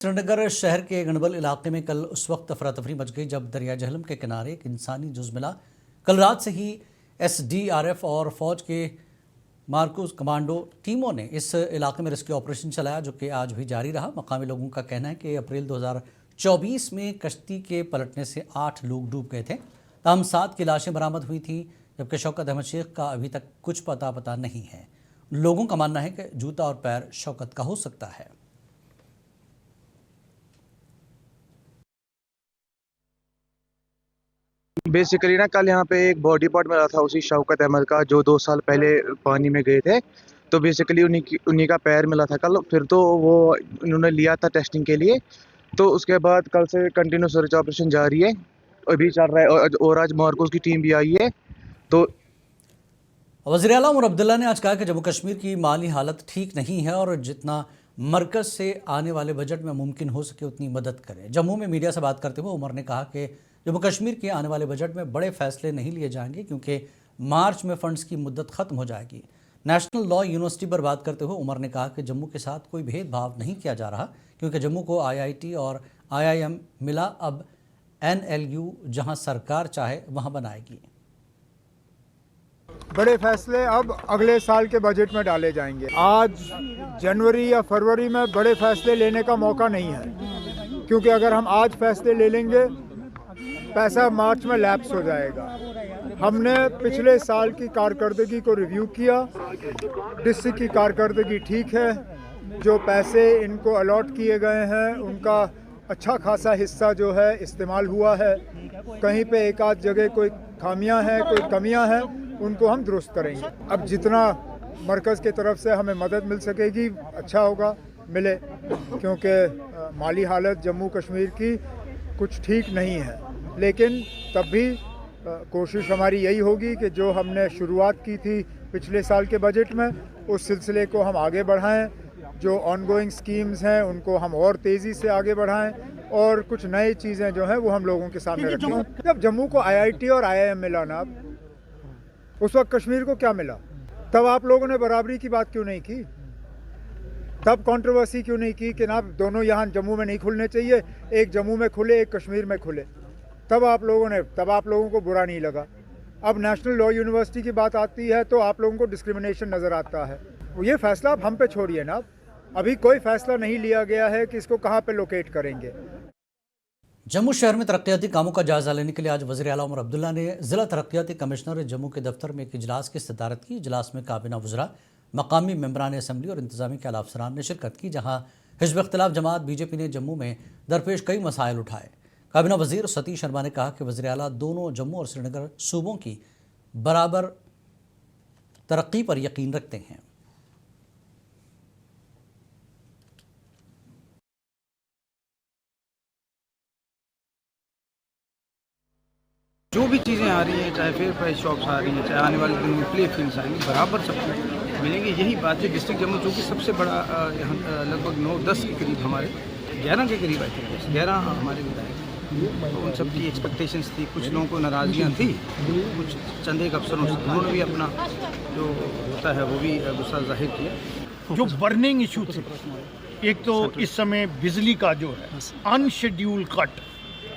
श्रीनगर शहर के गणबल इलाके में कल उस वक्त अफरा तफरी मच गई जब दरिया जहलम के किनारे एक इंसानी जुज़ मिला। कल रात से ही एसडीआरएफ और फौज के मार्कूस कमांडो टीमों ने इस इलाके में रेस्क्यू ऑपरेशन चलाया, जो कि आज भी जारी रहा। मकामी लोगों का कहना है कि अप्रैल 2024 में कश्ती के पलटने से 8 लोग डूब गए थे। तमाम 7 की लाशें बरामद हुई थी, जबकि शौकत अहमद शेख का अभी तक कुछ पता नहीं है। लोगों का मानना है कि जूता और पैर शौकत का हो सकता है। बेसिकली ना कल यहाँ पे एक बॉडी पार्ट मिला था उसी शौकत अहमद का, जो 2 साल पहले पानी में गए थे। तो बेसिकली उन्हीं का पैर मिला था कल। फिर तो वो इन्होंने लिया था टेस्टिंग के लिए। तो उसके बाद कल से कंटिन्यू सर्च ऑपरेशन जारी है, अभी चल रहा है। और आज मार्कोस की टीम भी आई है। तो वज़ीर आला उमर अब्दुल्ला ने आज कहा कि जम्मू कश्मीर की माली हालत ठीक नहीं है और जितना मरकज़ से आने वाले बजट में मुमकिन हो सके उतनी मदद करें। जम्मू में मीडिया से बात करते हुए उमर ने कहा कि जम्मू कश्मीर के आने वाले बजट में बड़े फैसले नहीं लिए जाएंगे, क्योंकि मार्च में फ़ंड्स की मुद्दत ख़त्म हो जाएगी। नेशनल लॉ यूनिवर्सिटी पर बात करते हुए उमर ने कहा कि जम्मू के साथ कोई भेदभाव नहीं किया जा रहा, क्योंकि जम्मू को IIT और IIM मिला। अब NLU जहाँ सरकार चाहे वहाँ बनाएगी। बड़े फैसले अब अगले साल के बजट में डाले जाएंगे। आज जनवरी या फरवरी में बड़े फैसले लेने का मौका नहीं है, क्योंकि अगर हम आज फैसले ले लेंगे पैसा मार्च में लैप्स हो जाएगा। हमने पिछले साल की कारकर्दगी को रिव्यू किया। डिस्ट्रिक्ट की कारकर्दगी ठीक है। जो पैसे इनको अलॉट किए गए हैं उनका अच्छा खासा हिस्सा जो है इस्तेमाल हुआ है। कहीं पे एक आध जगह कोई खामियां हैं, कोई कमियां हैं, उनको हम दुरुस्त करेंगे। अब जितना मरकज़ की तरफ से हमें मदद मिल सकेगी अच्छा होगा, मिले, क्योंकि माली हालत जम्मू कश्मीर की कुछ ठीक नहीं है। लेकिन तब भी कोशिश हमारी यही होगी कि जो हमने शुरुआत की थी पिछले साल के बजट में, उस सिलसिले को हम आगे बढ़ाएं। जो ऑनगोइंग स्कीम्स हैं उनको हम और तेज़ी से आगे बढ़ाएं, और कुछ नई चीज़ें जो हैं वो हम लोगों के सामने रखें। जब जम्मू को IIT और IIM मिला ना, उस वक्त कश्मीर को क्या मिला? तब आप लोगों ने बराबरी की बात क्यों नहीं की? तब कंट्रोवर्सी क्यों नहीं की कि ना दोनों यहाँ जम्मू में नहीं खुलने चाहिए, एक जम्मू में खुले एक कश्मीर में खुले? तब आप लोगों को बुरा नहीं लगा। अब नेशनल लॉ यूनिवर्सिटी की बात आती है तो आप लोगों को डिस्क्रिमिनेशन नज़र आता है। ये फैसला आप हम पे छोड़िए ना। अभी कोई फैसला नहीं लिया गया है कि इसको कहाँ पे लोकेट करेंगे। जम्मू शहर में तरक्याती कामों का जायजा लेने के लिए आज वज़ीर आला उमर अब्दुल्ला ने ज़िला तरक्याती कमिश्नर जम्मू के दफ्तर में एक इजलास की सदारत की। इजलास में काबीना वज़रा, मकामी मेंबरान असम्बली और इंतजामी के आला अफसरान ने शिरकत की, जहाँ हिज़्ब इख्तिलाफ जमात BJP ने जम्मू में दरपेश कई मसाइल उठाए। काबीना वज़ीर सतीश शर्मा ने कहा कि वज़ीर आला दोनों जम्मू और श्रीनगर सूबों की बराबर तरक्की पर यकीन रखते हैं। जो भी चीज़ें आ रही हैं, चाहे फेयर प्राइस शॉप्स आ रही हैं, चाहे आने वाले दिनों में प्ले फील्ड्स आएंगे, बराबर सबको मिलेंगे। यही बात है। डिस्ट्रिक्ट जम्मू चूँकि सबसे बड़ा यहाँ लगभग 9-10 के करीब, हमारे 11 के करीब आई थिंक 11 हमारे विधायक, तो उन सब की एक्सपेक्टेशंस थी। कुछ लोगों को नाराज़गियाँ थी, कुछ चंद एक अफसरों से, उन्होंने भी अपना जो होता है वो भी गुस्सा जाहिर किया। जो बर्निंग इशू थे, एक तो इस समय बिजली का जो है अनशेड्यूल कट,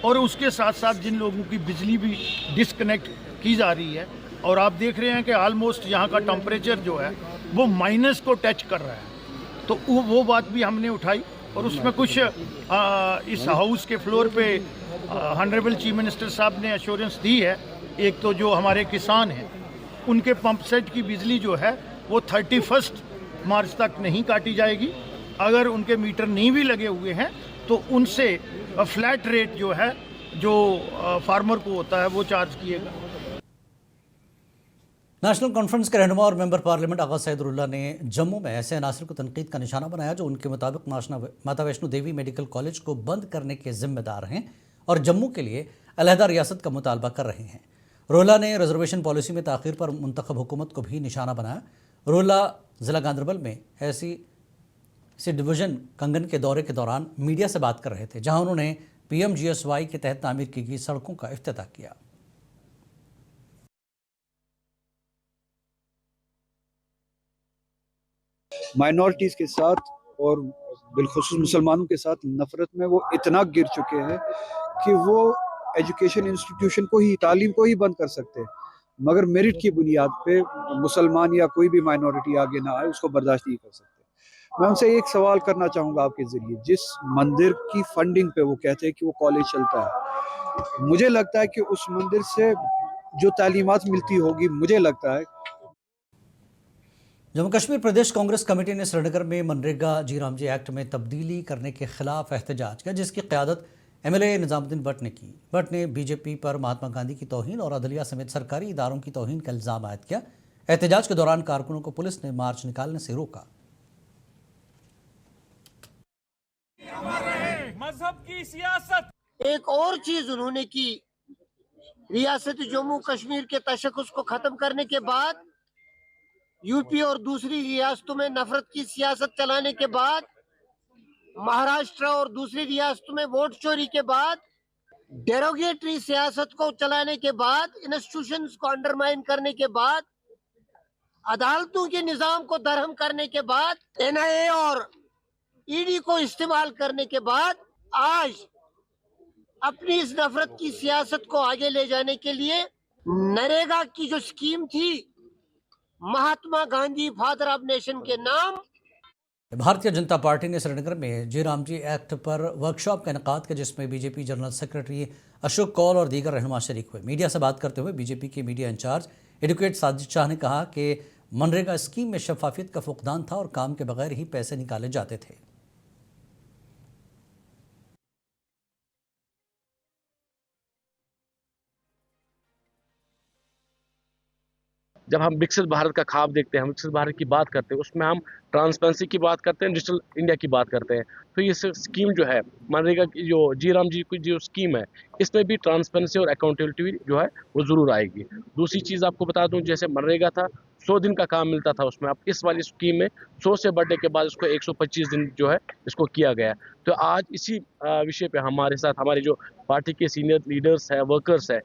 और उसके साथ साथ जिन लोगों की बिजली भी डिस्कनेक्ट की जा रही है, और आप देख रहे हैं कि ऑलमोस्ट यहाँ का टेम्परेचर जो है वो माइनस को टच कर रहा है। तो वो बात भी हमने उठाई, और उसमें कुछ इस हाउस के फ्लोर पे ऑनरेबल चीफ मिनिस्टर साहब ने एश्योरेंस दी है। एक तो जो हमारे किसान हैं उनके पंप सेट की बिजली जो है वो 31 मार्च तक नहीं काटी जाएगी। अगर उनके मीटर नहीं भी लगे हुए हैं तो उनसे फ्लैट रेट जो है, जो फार्मर को होता है, वो चार्ज किएगा। नेशनल कॉन्फ्रेंस के रहनुमा और मेंबर पार्लियामेंट आगा सैदुल्लाह ने जम्मू में ऐसे अनासर को तनकीद का निशाना बनाया जो उनके मुताबिक माता वैष्णो देवी मेडिकल कॉलेज को बंद करने के जिम्मेदार हैं और जम्मू के लिए अलहदा रियासत का मुतालबा कर रहे हैं। रोहला ने रिजर्वेशन पॉलिसी में ताख़ीर पर मुंतखब हुकूमत को भी निशाना बनाया। रोहला ज़िला गांदरबल में ऐसी डिवीज़न कंगन के दौरे के दौरान मीडिया से बात कर रहे थे, जहां उन्होंने PMGSY के तहत तामीर की गई सड़कों का इफ्तिताह किया। माइनॉरिटीज़ के साथ और बिलखुसूस मुसलमानों के साथ नफरत में वो इतना गिर चुके हैं कि वो एजुकेशन इंस्टीट्यूशन को ही, तालीम को ही बंद कर सकते हैं, मगर मेरिट की बुनियाद पे मुसलमान या कोई भी माइनॉरिटी आगे ना आए उसको बर्दाश्त नहीं कर सकते। मैं उनसे एक सवाल करना चाहूँगा आपके ज़रिए, जिस मंदिर की फंडिंग पे वो कहते हैं कि वो कॉलेज चलता है, मुझे लगता है कि उस मंदिर से जो तालीमात मिलती होगी, मुझे लगता है जम्मू कश्मीर प्रदेश कांग्रेस कमेटी ने श्रीनगर में मनरेगा जी-राम जी एक्ट में तब्दीली करने के खिलाफ एहतजाज किया, जिसकी क़यादत एमएलए निज़ामुद्दीन भट्ट ने की। भट्ट ने बीजेपी पर महात्मा गांधी की तौहीन और अदलिया समेत सरकारी इदारों की तौहीन का इल्ज़ाम आयद किया। एहतजाज के दौरान कारकुनों को पुलिस ने मार्च निकालने से रोका। मजहब की सियासत, एक और चीज उन्होंने की, रियासत जम्मू कश्मीर के तशख्खुस को खत्म करने के बाद, यूपी और दूसरी रियासतों में नफरत की सियासत चलाने के बाद, महाराष्ट्र और दूसरी रियासतों में वोट चोरी के बाद, डेरोगेटरी सियासत को चलाने के बाद, इंस्टीट्यूशंस को अंडरमाइन करने के बाद, अदालतों के निजाम को दरहम करने के बाद, एनआईए और ईडी को इस्तेमाल करने के बाद, आज अपनी इस नफरत की सियासत को आगे ले जाने के लिए नरेगा की जो स्कीम थी, Mahatma Gandhi father of nation के नाम, भारतीय जनता पार्टी ने श्रीनगर में जी-राम जी एक्ट पर वर्कशॉप का इनेकाद किया, जिसमें BJP general secretary Ashok Kaul और दीगर रहनुमा शरीक हुए। मीडिया से बात करते हुए बीजेपी के media incharge advocate Sajid Shah ने कहा कि मनरेगा स्कीम में शफाफियत का फुकदान था और काम के बगैर ही पैसे निकाले जाते थे। जब हम विकसित भारत का ख्वाब देखते हैं, हम विकसित भारत की बात करते हैं, उसमें हम ट्रांसपेरेंसी की बात करते हैं, डिजिटल इंडिया की बात करते हैं। तो ये स्कीम जो है मनरेगा की, जो जी-राम जी की जो स्कीम है, इसमें भी ट्रांसपेरेंसी और अकाउंटेबिलिटी जो है वो ज़रूर आएगी। दूसरी चीज़ आपको बता दूं, जैसे मनरेगा था 100 दिन का काम मिलता था उसमें, अब इस वाली स्कीम में 100 से बढ़ने के बाद इसको 125 दिन जो है इसको किया गया। तो आज इसी विषय पे हमारे साथ हमारे जो पार्टी के सीनियर लीडर्स हैं, वर्कर्स हैं,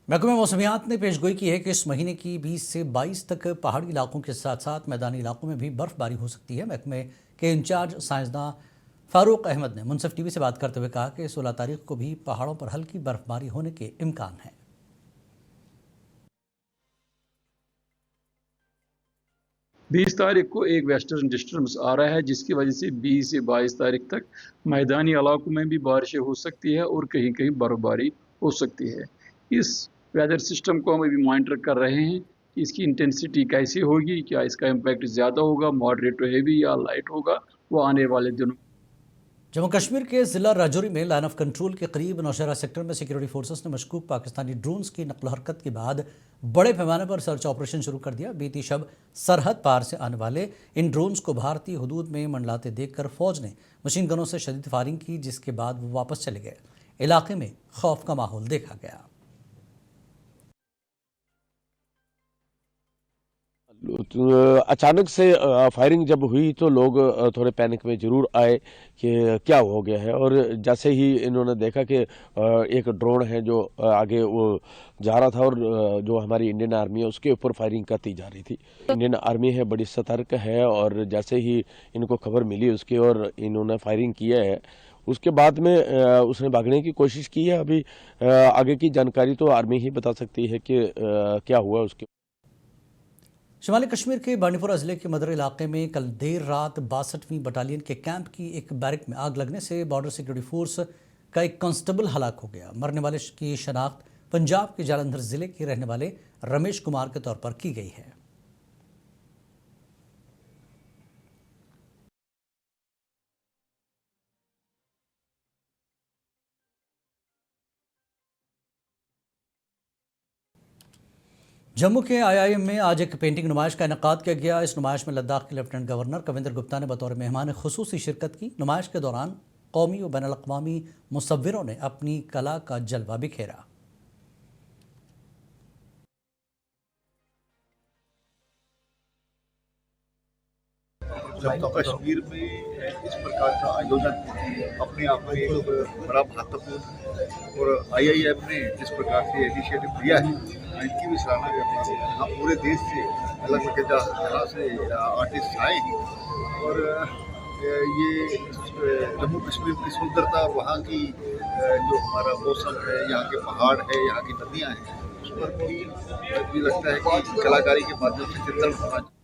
महकमे मौसमियात ने पेशगोई की है कि इस महीने की 20 से 22 तक पहाड़ी इलाकों के साथ साथ मैदानी इलाकों में भी बर्फबारी हो सकती है। महकमे के इंचार्ज साइंसदान फारूक अहमद ने मुनसिफ टीवी से बात करते हुए कहा कि 16 तारीख को भी पहाड़ों पर हल्की बर्फबारी होने के इम्कान है। 20 तारीख को एक वेस्टर्न डिस्टर्बेंस आ रहा है, जिसकी वजह से 20 से 22 तारीख तक मैदानी इलाकों में भी बारिशें हो सकती है और कहीं कहीं बर्फबारी हो सकती है। इस वेदर सिस्टम को हम अभी मॉनिटर कर रहे हैं कि इसकी इंटेंसिटी कैसी होगी, क्या इसका इम्पैक्ट ज़्यादा होगा, मॉडरेट हैवी या लाइट होगा, वो आने वाले दिनों। जम्मू कश्मीर के ज़िला राजौरी में लाइन ऑफ कंट्रोल के करीब नौशहरा सेक्टर में सिक्योरिटी फोर्सेस ने मशकूक पाकिस्तानी ड्रोन्स की नकल हरकत के बाद बड़े पैमाने पर सर्च ऑपरेशन शुरू कर दिया। बीती शब सरहद पार से आने वाले इन ड्रोन्स को भारतीय हुदूद में मंडलाते देखकर फौज ने मशीन गनों से शदीद फायरिंग की, जिसके बाद वो वापस चले गए। इलाके में खौफ का माहौल देखा गया। अचानक से फायरिंग जब हुई तो लोग थोड़े पैनिक में ज़रूर आए कि क्या हो गया है, और जैसे ही इन्होंने देखा कि एक ड्रोन है जो आगे वो जा रहा था और जो हमारी इंडियन आर्मी है उसके ऊपर फायरिंग करती जा रही थी। इंडियन आर्मी है बड़ी सतर्क है, और जैसे ही इनको खबर मिली उसकी और इन्होंने फायरिंग किया है, उसके बाद में उसने भागने की कोशिश की है। अभी आगे की जानकारी तो आर्मी ही बता सकती है कि क्या हुआ उसके। शिमाली कश्मीर के बांडीपुरा जिले के मदर इलाके में कल देर रात 62वीं बटालियन के कैंप की एक बैरक में आग लगने से बॉर्डर सिक्योरिटी फोर्स का एक कांस्टेबल हलाक हो गया। मरने वाले की शनाख्त पंजाब के जालंधर जिले के रहने वाले रमेश कुमार के तौर पर की गई है। जम्मू के IIM में आज एक पेंटिंग नुमाइश का इनेकाद किया गया। इस नुमाइश में लद्दाख के लेफ्टिनेंट गवर्नर कविंदर गुप्ता ने बतौर मेहमान खुसूसी शिरकत की। नुमाइश के दौरान कौमी और बैनुल-अक़वामी मुसव्विरों ने अपनी कला का जलवा बिखेरा। जम्मू कश्मीर में इस प्रकार का आयोजन अपने आप में एक बड़ा महत्वपूर्ण, और IIM ने जिस प्रकार से इनिशिएटिव लिया है इनकी भी सराहना करते हैं। यहाँ पूरे देश से अलग अलग जहाँ से आर्टिस्ट आए और ये जम्मू कश्मीर की सुंदरता और वहाँ की जो हमारा मौसम है, यहाँ के पहाड़ है, यहाँ की नदियाँ हैं, उस पर भी लगता है कि कलाकारी के माध्यम से चित्रण होना चाहिए।